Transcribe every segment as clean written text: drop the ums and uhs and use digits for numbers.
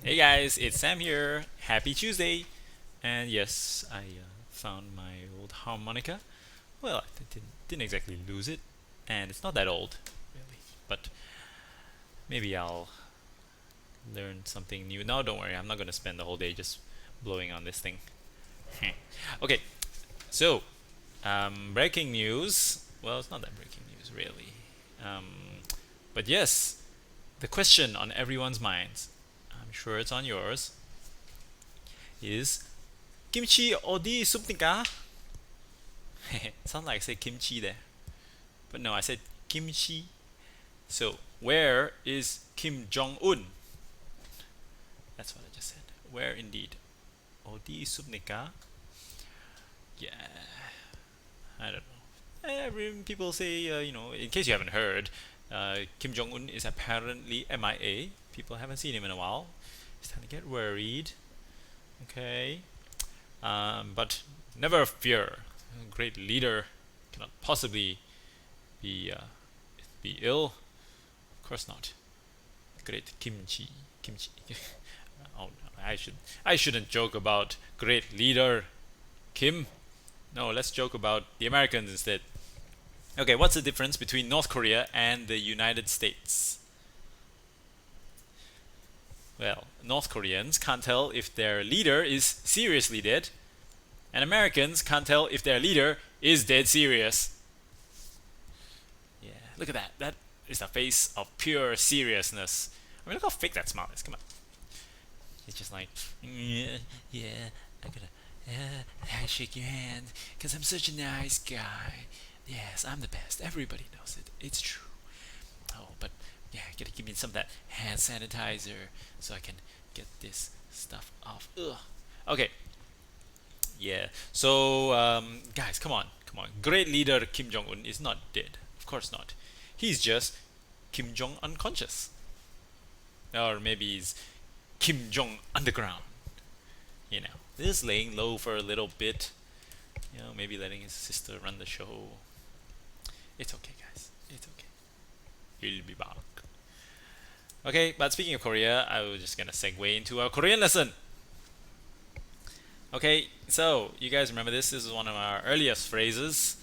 Hey guys, it's Sam here. Happy Tuesday! And yes, I found my old harmonica. Well, I didn't exactly lose it, and it's not that old, really. But maybe I'll learn something new. No, don't worry, I'm not gonna spend the whole day just blowing on this thing. Okay, so breaking news. Well, it's not that breaking news, really. Um, but yes, the question on everyone's minds, I'm sure it's on yours, is kimchi 어디 있습니까? Sound like I said kimchi there. But no, I said kimchi. So, where is Kim Jong Un? That's what I just said. Where indeed? 어디 있습니까? Yeah, I don't know. People say, in case you haven't heard, Kim Jong Un is apparently MIA. People haven't seen him in a while. It's time to get worried. Okay. But never fear. A great leader cannot possibly be be ill. Of course not. Great kimchi. Oh, no, I shouldn't joke about great leader Kim. No, let's joke about the Americans instead. Okay, what's the difference between North Korea and the United States? Well, North Koreans can't tell if their leader is seriously dead, and Americans can't tell if their leader is dead serious. Yeah, look at that. That is the face of pure seriousness. I mean, look how fake that smile is. Come on. It's just like, yeah, I gotta, I shake your hand because I'm such a nice guy. Yes, I'm the best. Everybody knows it. It's true. Oh, but yeah, gotta give me some of that hand sanitizer so I can get this stuff off. Ugh. Okay. Yeah. So, guys, come on. Great leader Kim Jong Un is not dead. Of course not. He's just Kim Jong unconscious, or maybe he's Kim Jong underground. Just laying low for a little bit. Maybe letting his sister run the show. It's okay, guys. It's okay. He'll be back. Okay, but speaking of Korea, I was just gonna segue into our Korean lesson. Okay, so you guys remember this? This is one of our earliest phrases.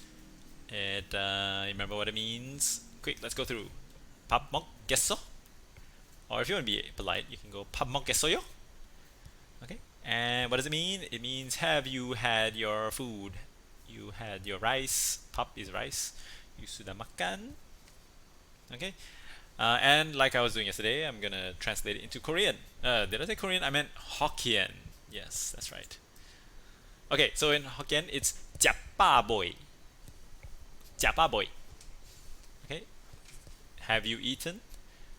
You remember what it means? Quick, let's go through. 밥 먹겠어? Or if you want to be polite, you can go 밥 먹겠어요? Okay, and what does it mean? It means have you had your food? You had your rice. 밥 is rice. You sudah makan? Okay, and like I was doing yesterday, I'm gonna translate it into Korean. Did I say Korean? I meant Hokkien. Yes, that's right. Okay, so in Hokkien, it's boy. boy. Okay, have you eaten?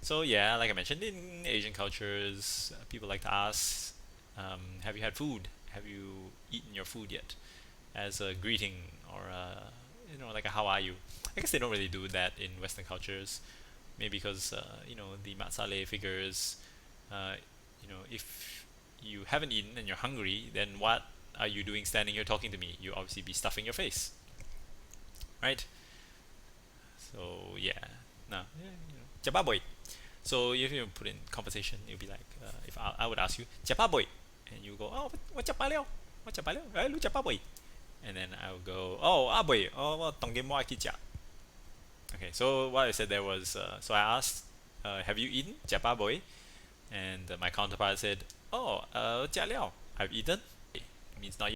So yeah, like I mentioned, in Asian cultures, people like to ask, have you had food? Have you eaten your food yet? As a greeting or like a how are you? I guess they don't really do that in Western cultures. Maybe because the mat salleh figures. If you haven't eaten and you're hungry, then what are you doing standing here talking to me? You obviously be stuffing your face, right? So yeah, no, yeah, jababoy. So if you put in conversation, it'll be like if I would ask you jababoy, and you go, oh, what jabaleo? What jabaleo? Lu jababoy. And then I would go, oh, aboy, oh, well, tongge mo akicha. Okay, so what I said there was, so I asked, have you eaten jababoy? And my counterpart said, oh, jia liao, I've eaten. It means not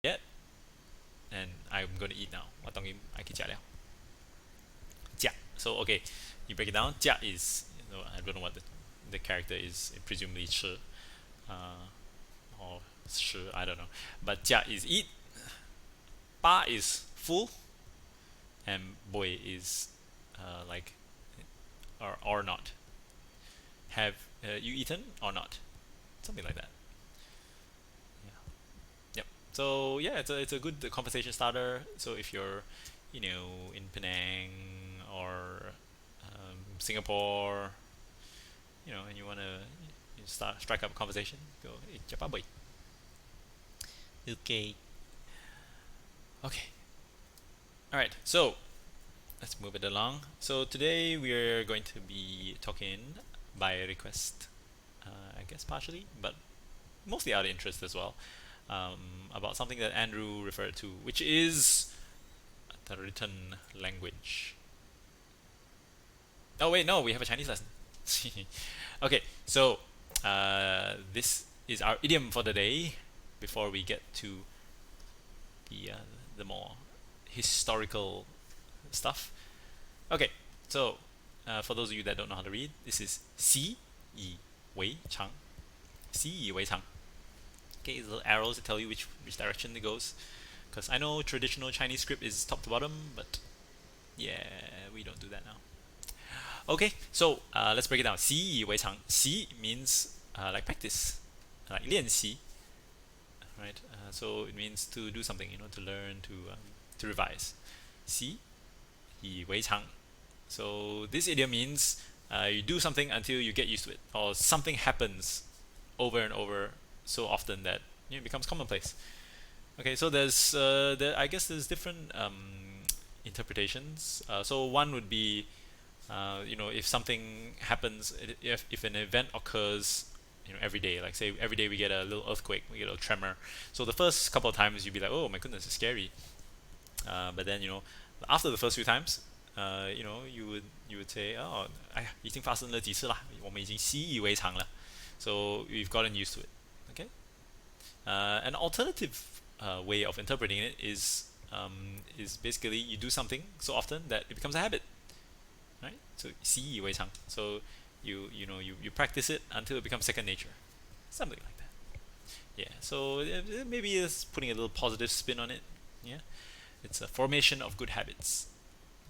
yet, and I'm going to eat now. Jia. So, okay, you break it down. Jia is, I don't know what the character is, presumably 吃, or 吃, I don't know. But jia is eat, ba is full, and boy is like, or not. Have you eaten or not? Something like that. Yeah. Yep. So yeah, it's a good conversation starter. So if you're, in Penang or Singapore, and you wanna strike up a conversation, go hey, Japaboy. Okay. Okay. All right. So let's move it along. So today we're going to be talking by request, I guess partially, but mostly out of interest as well, about something that Andrew referred to, which is the written language. Oh wait, no, we have a Chinese lesson. Okay, so this is our idiom for the day. Before we get to the more historical stuff. Okay, so for those of you that don't know how to read, this is 习以为常. 习以为常. Okay, these little arrows that tell you which direction it goes. Because I know traditional Chinese script is top to bottom, but yeah, we don't do that now. Okay, so let's break it down. 习以为常. 习 means like practice, like 练习, right? So it means to do something, to learn, to revise. 习以为常. So this idiom means you do something until you get used to it, or something happens over and over so often that it becomes commonplace. Okay, so I guess there's different interpretations. So one would be, if something happens, if an event occurs, every day. Like say every day we get a little earthquake, we get a tremor. So the first couple of times you'd be like, oh my goodness, it's scary. But then after the first few times, you would say, oh, 哎呀，已经发生了几次啦，我们已经习以为常了. So we've gotten used to it. Okay. An alternative way of interpreting it is basically you do something so often that it becomes a habit, right? So 习以为常. So you practice it until it becomes second nature, something like that. Yeah. So maybe it's putting a little positive spin on it. Yeah. It's a formation of good habits.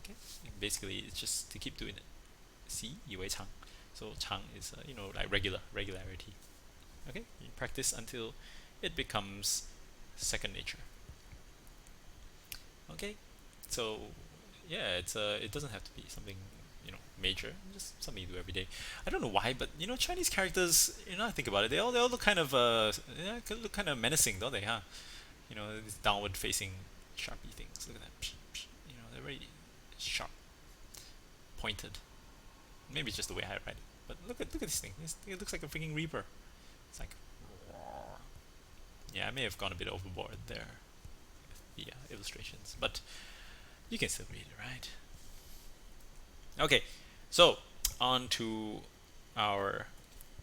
Okay. Basically, it's just to keep doing it. 习以为常. So 常 is like regularity. Okay. You practice until it becomes second nature. Okay. So yeah, it doesn't have to be something major, just something you do every day. I don't know why, but Chinese characters, I think about it, they all look kind of look kind of menacing, don't they? Huh? These downward facing sharpy things. Look at that. They're very sharp, pointed. Maybe it's just the way I write it. But look at this thing. It looks like a freaking reaper. It's like, yeah, I may have gone a bit overboard there with the illustrations, but you can still read it, right? Okay, so on to our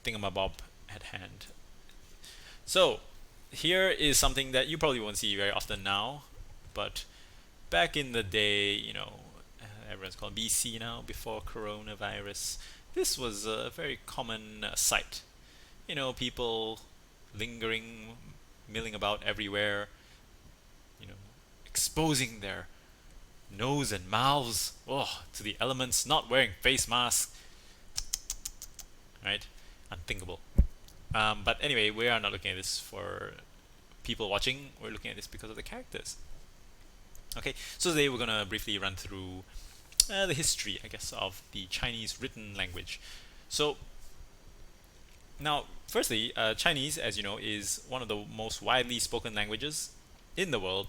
thingamabob at hand. So here is something that you probably won't see very often now, but back in the day, everyone's called BC now, before coronavirus, this was a very common sight. People lingering, milling about everywhere, exposing their nose and mouths to the elements, not wearing face masks, right? Unthinkable. But anyway, we are not looking at this for people watching. We're looking at this because of the characters. Okay, so today we're gonna briefly run through the history, I guess, of the Chinese written language. So now, firstly, Chinese, as you know, is one of the most widely spoken languages in the world,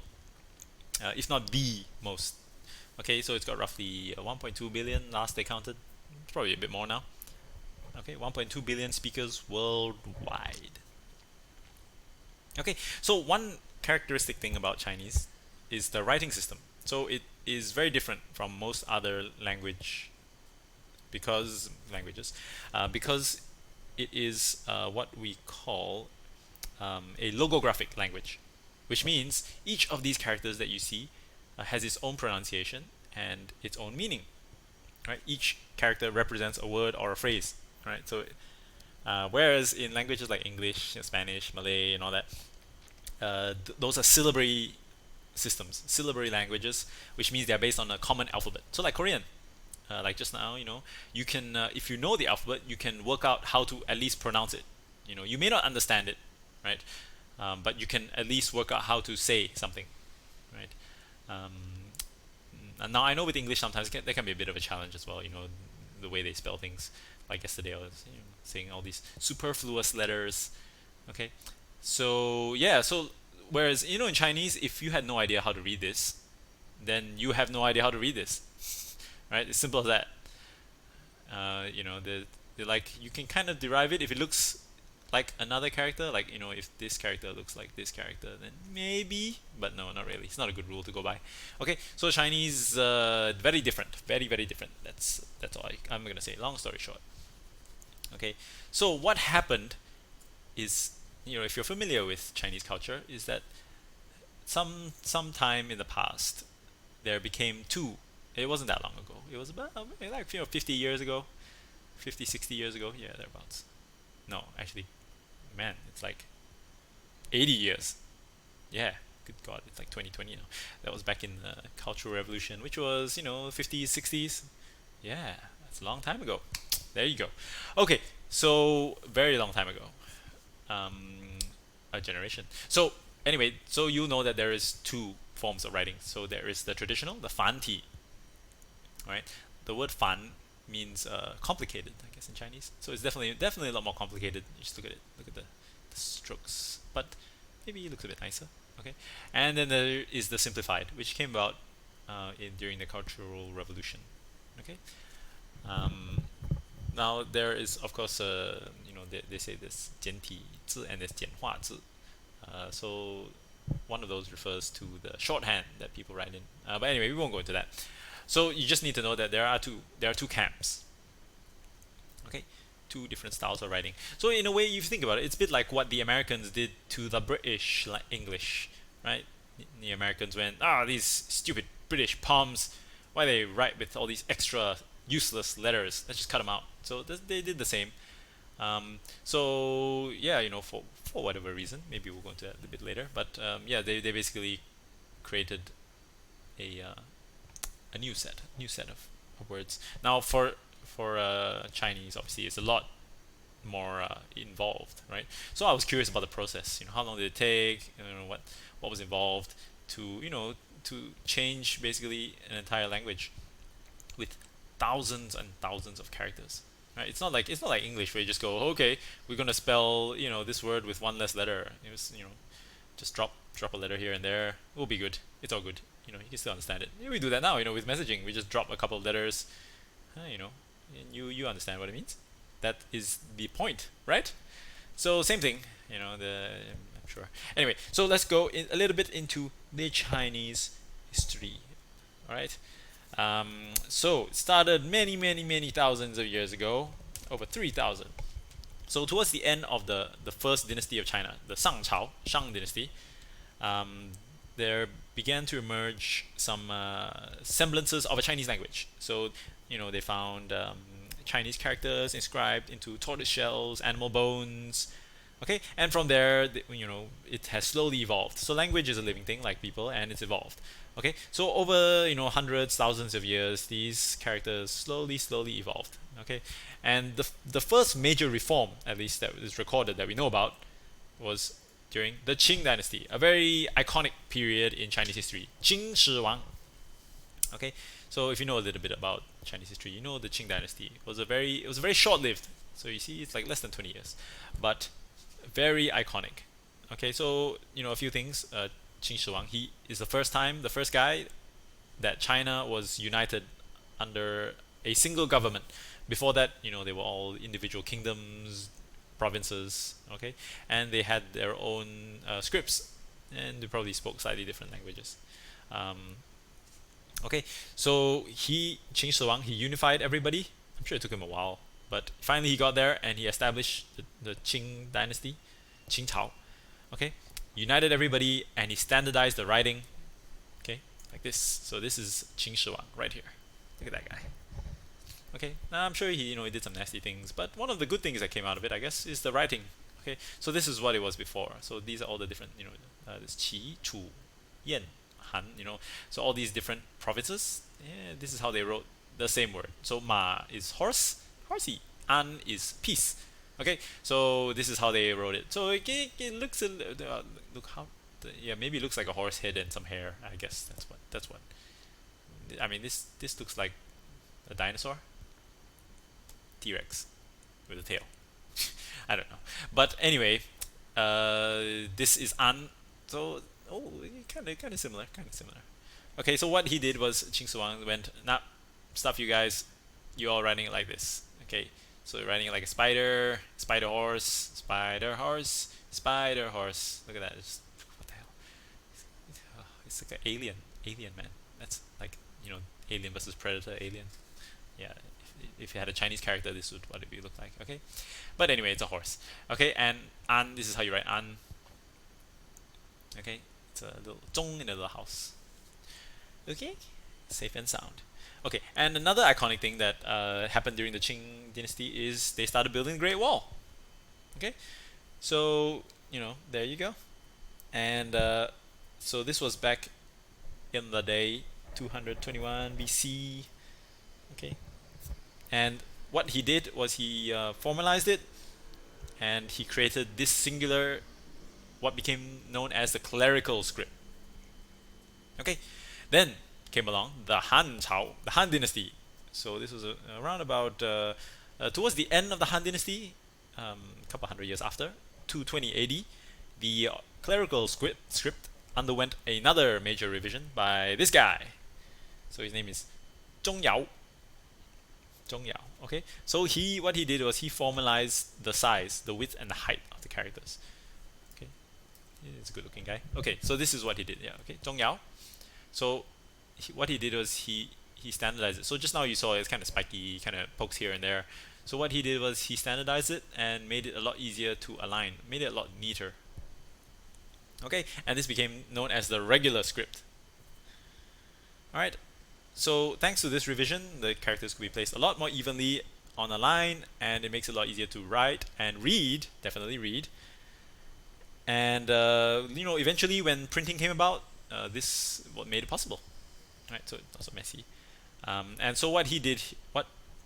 if not the most. Okay, so it's got roughly 1.2 billion last they counted. It's probably a bit more now. Okay, 1.2 billion speakers worldwide. Okay, so one characteristic thing about Chinese is the writing system. So it is very different from most other languages because it is what we call a logographic language, which means each of these characters that you see has its own pronunciation and its own meaning. Right? Each character represents a word or a phrase. Right? So whereas in languages like English, Spanish, Malay, and all that, those are syllabary systems, syllabary languages, which means they're based on a common alphabet. So like Korean, like just now, you can, if you know the alphabet, you can work out how to at least pronounce it. You may not understand it, right? But you can at least work out how to say something, right? And now I know with English sometimes there can be a bit of a challenge as well. The way they spell things. Like yesterday, I was saying all these superfluous letters. Okay, so yeah, whereas in Chinese, if you had no idea how to read this, then you have no idea how to read this. right? It's simple as that. You know, the like you can kind of derive it if it looks like another character. Like, you know, if this character looks like this character, then maybe. But no, not really. It's not a good rule to go by. Okay, so Chinese, very different, very different. That's all I'm gonna say. Long story short. Okay, so what happened is, you know, if you're familiar with Chinese culture, is that sometime in the past there became two. It wasn't that long ago. It was about like, you know, 50 years ago, 50, 60 years ago. Yeah, thereabouts. No, actually, man, it's like 80 years. Yeah, good God, it's like 2020 now. That was back in the Cultural Revolution, which was, you know, 50s, 60s. Yeah, that's a long time ago. There you go. Okay, so very long time ago. Um, a generation. So anyway, so you know that there is two forms of writing. So there is the traditional, the fanti, right? The word fan means complicated, I guess, in Chinese. So it's definitely a lot more complicated. You just look at it, look at the strokes, but maybe it looks a bit nicer. Okay, and then there is the simplified, which came about during the Cultural Revolution. Okay, um, now there is, of course, you know, they say this 简体字 and there's 简化字. So one of those refers to the shorthand that people write in. But anyway, we won't go into that. So you just need to know that there are two camps. Okay, two different styles of writing. So in a way, if you think about it, it's a bit like what the Americans did to the British English, right? The Americans went, these stupid British palms, why they write with all these extra useless letters? Let's just cut them out. So they did the same. So yeah, you know, for whatever reason, maybe we'll go into that a bit later. But yeah, they basically created a new set of words. Now for Chinese, obviously, it's a lot more involved, right? So I was curious about the process. You know, how long did it take? You know, what was involved to, you know, to change basically an entire language with thousands and thousands of characters. Right? It's not like English where you just go, okay, we're gonna spell, you know, this word with one less letter. It was, you know, just drop a letter here and there. We'll be good. It's all good. You know, you can still understand it. Yeah, we do that now. You know, with messaging, we just drop a couple of letters. You know, and you understand what it means. That is the point, right? So same thing. You know, I'm sure. Anyway, so let's go a little bit into the Chinese history. All right. So it started many thousands of years ago, over 3,000. So towards the end of the first dynasty of China, the Shang dynasty, there began to emerge some semblances of a Chinese language. So, you know, they found Chinese characters inscribed into tortoise shells, animal bones. Okay, and from there, you know, it has slowly evolved. So language is a living thing, like people, and it's evolved. Okay, so over, you know, hundreds, thousands of years, these characters slowly evolved. Okay, and the first major reform, at least that is recorded that we know about, was during the Qing dynasty, a very iconic period in Chinese history. Qing Shi Wang. Okay, so if you know a little bit about Chinese history, you know the Qing dynasty was a very short-lived. So you see, it's like less than 20 years, but very iconic. Okay, so you know a few things. Qin Shi Huang, he is the first guy that China was united under a single government. Before that, you know, they were all individual kingdoms, provinces, okay, and they had their own scripts, and they probably spoke slightly different languages. Okay, so Qin Shi Huang, he unified everybody. I'm sure it took him a while, but finally he got there and he established the Qing dynasty, Qing Chao. Okay, united everybody and he standardized the writing. Okay, like this. So this is Qin Shi Huang right here. Look at that guy. Okay, now I'm sure he did some nasty things, but one of the good things that came out of it, I guess, is the writing. Okay, so this is what it was before. So these are all the different, this Qi, Chu, Yan, Han, so all these different provinces. Yeah, this is how they wrote the same word. So Ma is horse, horsey. An is peace. Okay, so this is how they wrote it. So it looks look how yeah, maybe it looks like a horse head and some hair. I guess that's what. I mean, this looks like a dinosaur, T-Rex, with a tail. I don't know, but anyway, this is An. So kind of similar. Okay, so what he did was Qin Shi Huang went, nah, stuff you guys, you all writing it like this. Okay, so you're writing it like a spider, spider horse, spider horse, spider horse. Look at that. Just, what the hell? It's like an alien, alien man. That's like, Alien versus Predator, Alien. Yeah, if you had a Chinese character, this would what it would look like. Okay, but anyway, it's a horse. Okay, and an, this is how you write an. Okay, it's a little zhong in a little house. Okay, safe and sound. Okay, and another iconic thing that happened during the Qing dynasty is they started building the Great Wall. Okay, so there you go. And so this was back in the day, 221 BC. Okay, and what he did was he formalized it, and he created this singular, what became known as the clerical script. Okay, then came along the Han Chao, the Han Dynasty. So this was around about towards the end of the Han Dynasty, a couple hundred years after, 220 AD. The clerical script underwent another major revision by this guy. So his name is Zhong Yao. Zhong Yao. Okay, so what he did was he formalized the size, the width, and the height of the characters. Okay, he's a good-looking guy. Okay, so this is what he did. Yeah. Okay, Zhong Yao. So what he did was he standardized it. So just now you saw it's kind of spiky, kind of pokes here and there. So what he did was he standardized it and made it a lot easier to align, made it a lot neater. Okay, and this became known as the regular script. Alright, so thanks to this revision, the characters could be placed a lot more evenly on a line, and it makes it a lot easier to write and read, definitely read. And eventually when printing came about, this what made it possible. Right, so it's also messy. And so what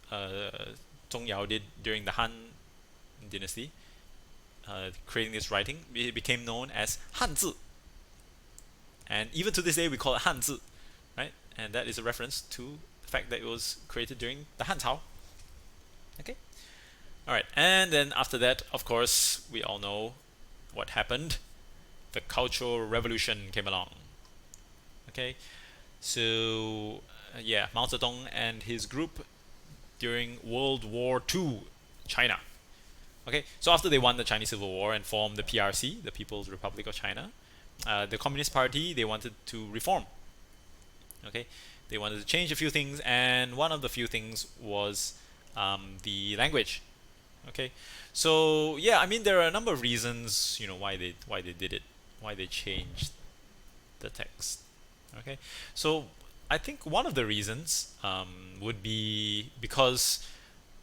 Zhong Yao did during the Han dynasty, creating this writing, it became known as Hanzi. And even to this day, we call it Hanzi, right? And that is a reference to the fact that it was created during the Han Cao. Okay. All right, and then after that, of course, we all know what happened. The Cultural Revolution came along. Okay, so Mao Zedong and his group during World War II, China. Okay, so after they won the Chinese Civil War and formed the PRC, the People's Republic of China, the Communist Party, they wanted to reform. Okay, they wanted to change a few things, and one of the few things was the language. Okay, so I mean there are a number of reasons, why they did it, why they changed the text. Okay, so I think one of the reasons would be because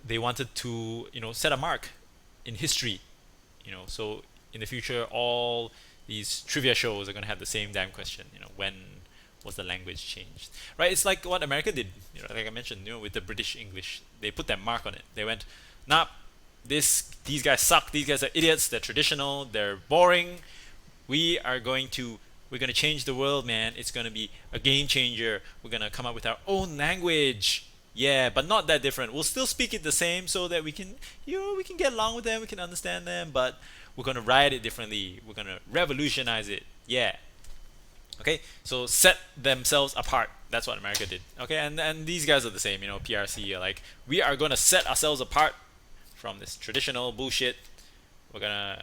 they wanted to set a mark in history. So in the future, all these trivia shows are going to have the same damn question. When was the language changed? Right? It's like what America did. Like I mentioned, with the British English, they put that mark on it. They went, nah, these guys suck. These guys are idiots. They're traditional. They're boring. We're going to change the world, man. It's going to be a game changer. We're going to come up with our own language. Yeah, but not that different. We'll still speak it the same so that we can, we can get along with them, we can understand them, but we're going to write it differently. We're going to revolutionize it. Yeah. Okay, so set themselves apart. That's what America did. Okay, and these guys are the same, PRC are like, we are going to set ourselves apart from this traditional bullshit. We're going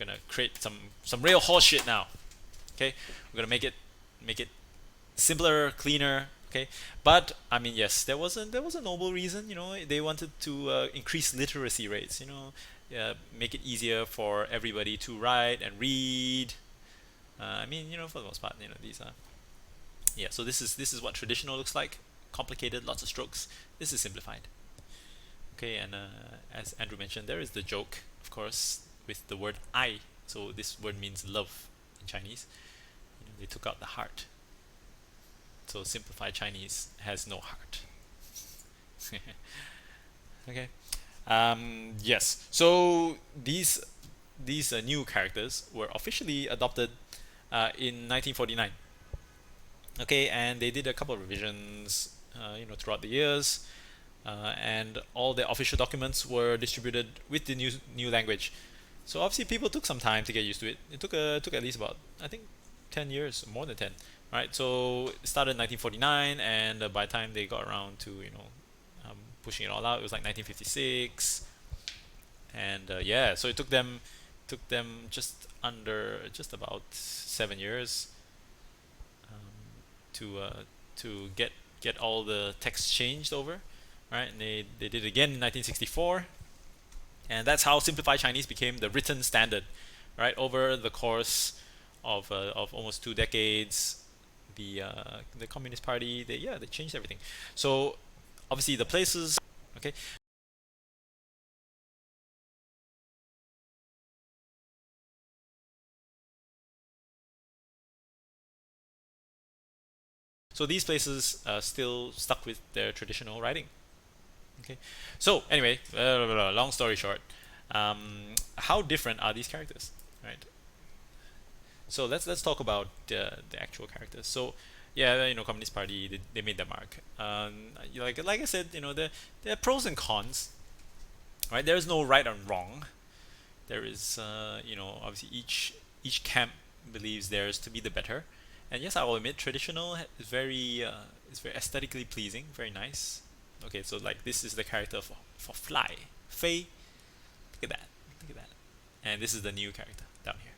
to create some real horse shit now. Okay, we're going to make it simpler, cleaner. Okay, but I mean, yes, there was a noble reason. They wanted to increase literacy rates. Make it easier for everybody to write and read. I mean, for the most part, these are. Yeah, so this is what traditional looks like. Complicated, lots of strokes. This is simplified. Okay, and as Andrew mentioned, there is the joke, of course, with the word "I." So this word means love in Chinese. They took out the heart. So simplified Chinese has no heart. Okay. Yes. So these new characters were officially adopted in 1949. Okay, and they did a couple of revisions, throughout the years, and all the official documents were distributed with the new language. So obviously, people took some time to get used to it. It took at least about, I think, 10 years, more than 10, right? So it started in 1949, and by the time they got around to pushing it all out, it was like 1956, and yeah, so it took them just about 7 years to get all the text changed over, right? And they did it again in 1964, and that's how simplified Chinese became the written standard, right? Over the course of almost 2 decades, the Communist Party they changed everything. So obviously the places, okay. So these places still stuck with their traditional writing. Okay. So anyway, long story short, how different are these characters, right? So let's talk about the actual characters. So yeah, Communist Party they made their mark. Like I said, there are pros and cons, right? There is no right and wrong. There is obviously each camp believes theirs to be the better. And yes, I will admit traditional is very aesthetically pleasing, very nice. Okay, so like this is the character for Fly, Fei. Look at that, look at that. And this is the new character down here.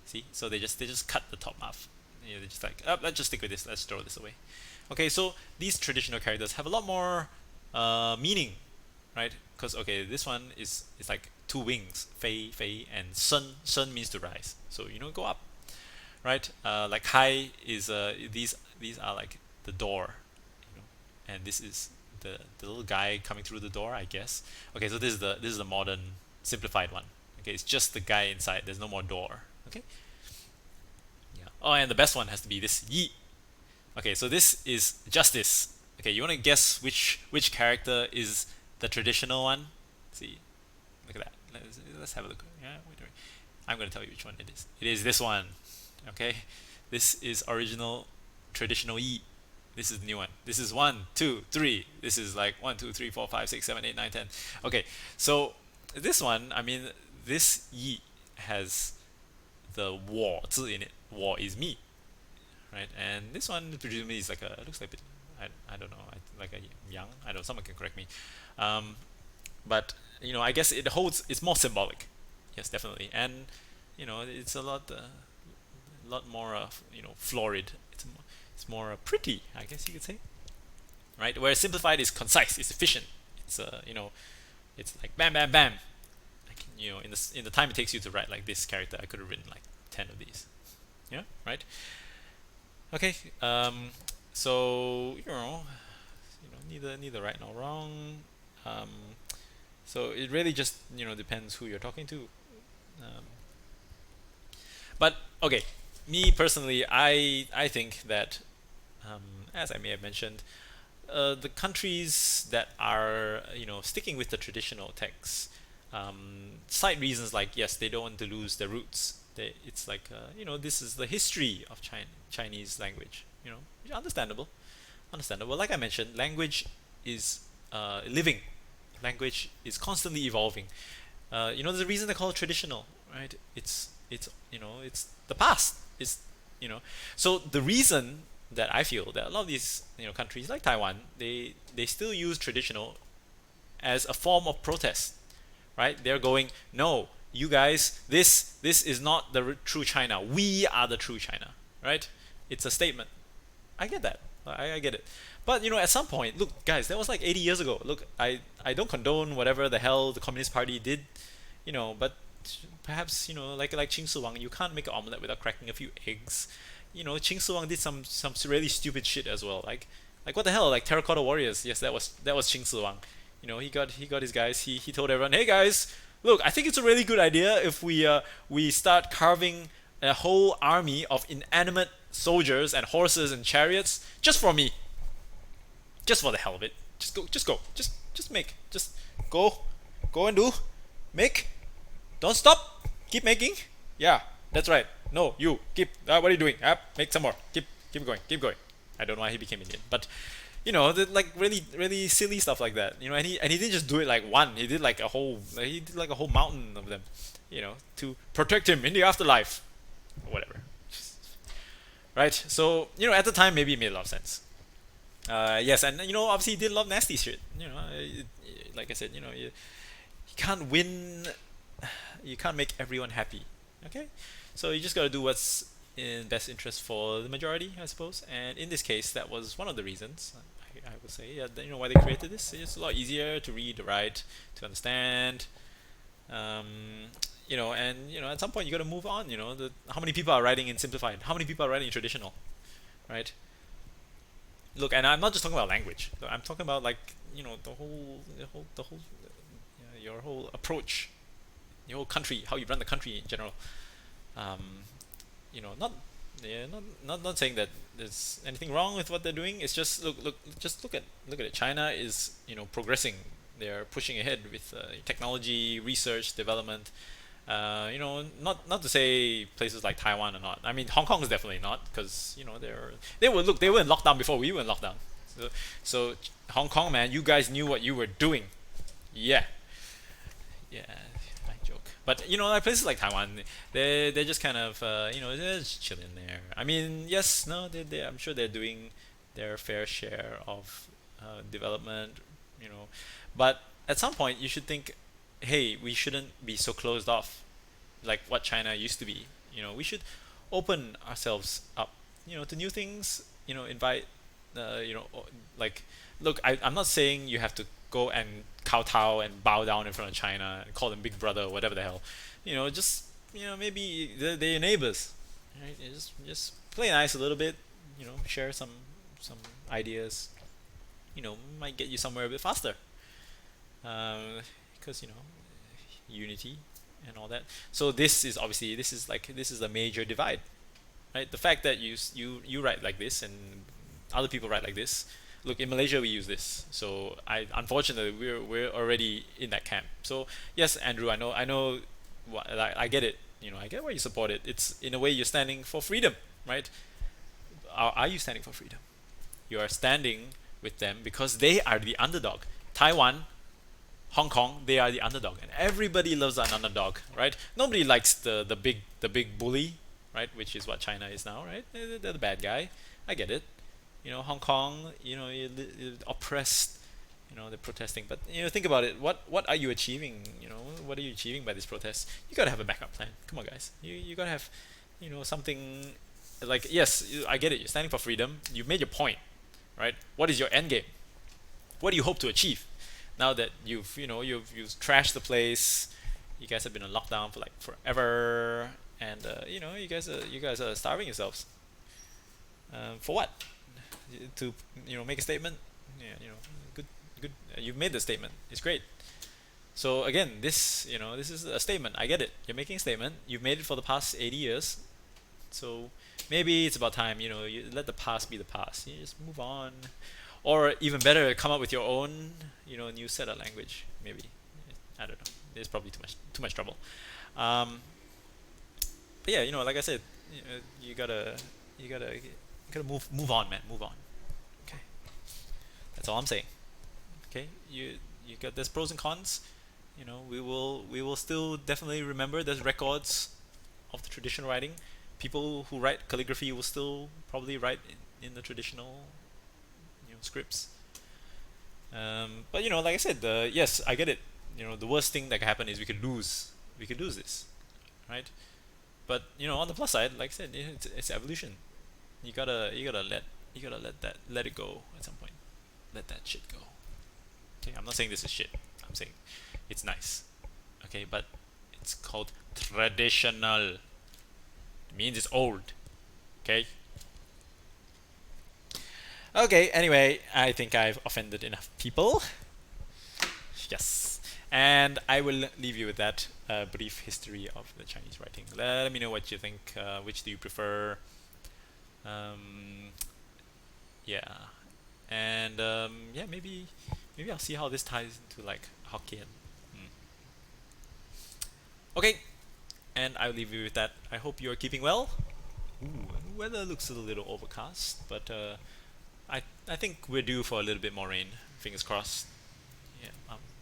See, so they just cut the top half. They're just like, oh, let's just stick with this. Let's throw this away. Okay, so these traditional characters have a lot more meaning, right? Because okay, this one is like two wings, Fei Fei, and Sun means to rise. So go up, right? Like Hai is these are like the door, and this is the little guy coming through the door, I guess. Okay, so this is the modern simplified one. Okay, it's just the guy inside. There's no more door. Okay. Yeah. Oh, and the best one has to be this Yi. Okay, so this is justice. Okay, you want to guess which character is the traditional one? Let's see, look at that. Let's have a look. Yeah, wait. I'm gonna tell you which one it is. It is this one. Okay, this is original traditional Yi. This is the new one. This is 1, 2, 3. This is like 1, 2, 3, 4, 5, 6, 7, 8, 9, 10. Okay, so this one, I mean, this Yi has the 我 字 in it. 我 is me, right? And this one presumably is like looks like a bit, I don't know, like a yang. I don't know. Someone can correct me. Um, but I guess it's more symbolic. Yes, definitely, and it's a lot more florid. It's more pretty, I guess you could say, right? Whereas simplified is concise, it's efficient. It's it's like bam, bam, bam. Like, in the time it takes you to write like this character, I could have written like 10 of these. Yeah, right. Okay. So neither right nor wrong. Um, so it really just depends who you're talking to. Um, but okay, me personally, I think that as I may have mentioned, the countries that are sticking with the traditional texts cite reasons like yes they don't want to lose their roots. It's like this is the history of Chinese language. Understandable, understandable. Like I mentioned, language is living. Language is constantly evolving. There's a reason they call it traditional, right? It's the past. It's so the reason that I feel that a lot of these countries like Taiwan they still use traditional as a form of protest, right? They're going, no, you guys, this is not the true China. We are the true China, right? It's a statement. I get that. I get it. But at some point, look, guys, that was like 80 years ago. Look, I don't condone whatever the hell the Communist Party did, but perhaps like Qin Shi Huang, you can't make an omelette without cracking a few eggs. Qin Shi Huang did some really stupid shit as well. Like what the hell? Like Terracotta Warriors. Yes, that was Qin Shi Huang. He got his guys. He told everyone, hey guys, look, I think it's a really good idea if we start carving a whole army of inanimate soldiers and horses and chariots just for me, just for the hell of it. Just make, just go and do, make, don't stop, keep making. Yeah, that's right. No, you keep. What are you doing? Make some more. Keep going. Keep going. I don't know why he became Indian, but like really really silly stuff like that. And he didn't just do it like one. He did like a whole. He did like a whole mountain of them. To protect him in the afterlife, whatever. right? So at the time maybe it made a lot of sense. Yes, and obviously he did a lot of nasty shit. Like I said, you can't win, you can't make everyone happy. Okay, so you just gotta do what's in best interest for the majority, I suppose. And in this case, that was one of the reasons. I would say, yeah, why they created this. It's a lot easier to read, to write, to understand. Um, and at some point you got to move on. How many people are writing in simplified? How many people are writing in traditional? Right? Look, and I'm not just talking about language. I'm talking about like your whole approach, your whole country, how you run the country in general. Um, not yeah, not saying that there's anything wrong with what they're doing. It's just just look at it. China is progressing. They're pushing ahead with technology, research, development. Not to say places like Taiwan are not. I mean, Hong Kong is definitely not because they were in lockdown before we were in lockdown. So Hong Kong, man, you guys knew what you were doing. Yeah, yeah, I joke. But like places like Taiwan, they're just kind of they're just chilling there. I mean, yes, no, I'm sure they're doing their fair share of development, you know, but at some point you should think, hey, we shouldn't be so closed off like what China used to be. We should open ourselves up, to new things. Invite, like, look, I'm not saying you have to go and kowtow and bow down in front of China and call them big brother or whatever the hell. Just maybe they're your neighbors, right? Just play nice a little bit. Share some ideas. Might get you somewhere a bit faster. Because unity and all that. So this is a major divide, right? The fact that you write like this and other people write like this. Look, in Malaysia we use this, so unfortunately we're already in that camp. So yes, Andrew, I know, I get it. I get why you support it. It's in a way you're standing for freedom, right? Are you standing for freedom? You are standing with them because they are the underdog. Taiwan, Hong Kong, they are the underdog, and everybody loves an underdog, right? Nobody likes the big bully, right? Which is what China is now, right? They're the bad guy. I get it. Hong Kong, you're oppressed. They're protesting, but think about it. What are you achieving? What are you achieving by this protest? You gotta have a backup plan. Come on, guys. You gotta have, something like, yes, I get it. You're standing for freedom. You've made your point, right? What is your end game? What do you hope to achieve? Now that you've trashed the place, you guys have been on lockdown for like forever, and you guys are starving yourselves. For what? To make a statement? Yeah, good, good. You've made the statement. It's great. So again, this is a statement. I get it. You're making a statement. You've made it for the past 80 years. So maybe it's about time. You let the past be the past. You just move on, or even better, come up with your own new set of language. Maybe I don't know. There's probably too much trouble. Um, but yeah, like I said, you gotta move on, man. Move on. Okay, that's all I'm saying. Okay, you got there's pros and cons. We will still definitely remember there's records of the traditional writing. People who write calligraphy will still probably write in the traditional scripts. But like I said, yes, I get it. The worst thing that can happen is we could lose this, right? But on the plus side, like I said, it's evolution. You gotta let it go at some point. Let that shit go. Okay, I'm not saying this is shit. I'm saying it's nice. Okay, but it's called traditional. It means it's old. Okay. Okay. Anyway, I think I've offended enough people. Yes. And I will leave you with that brief history of the Chinese writing. Let me know what you think. Which do you prefer? Um, yeah, and yeah, maybe I'll see how this ties into like Hokkien. Hmm. Okay, and I'll leave you with that. I hope you're keeping well. Ooh, weather looks a little overcast, but I think we're due for a little bit more rain. Fingers crossed. Yeah,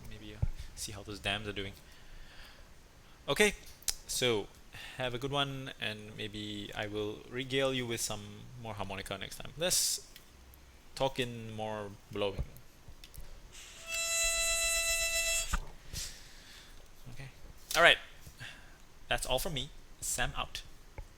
maybe see how those dams are doing. Okay, so have a good one, and maybe I will regale you with some more harmonica next time. Let's talk in more blowing. Okay. All right. That's all from me. Sam out.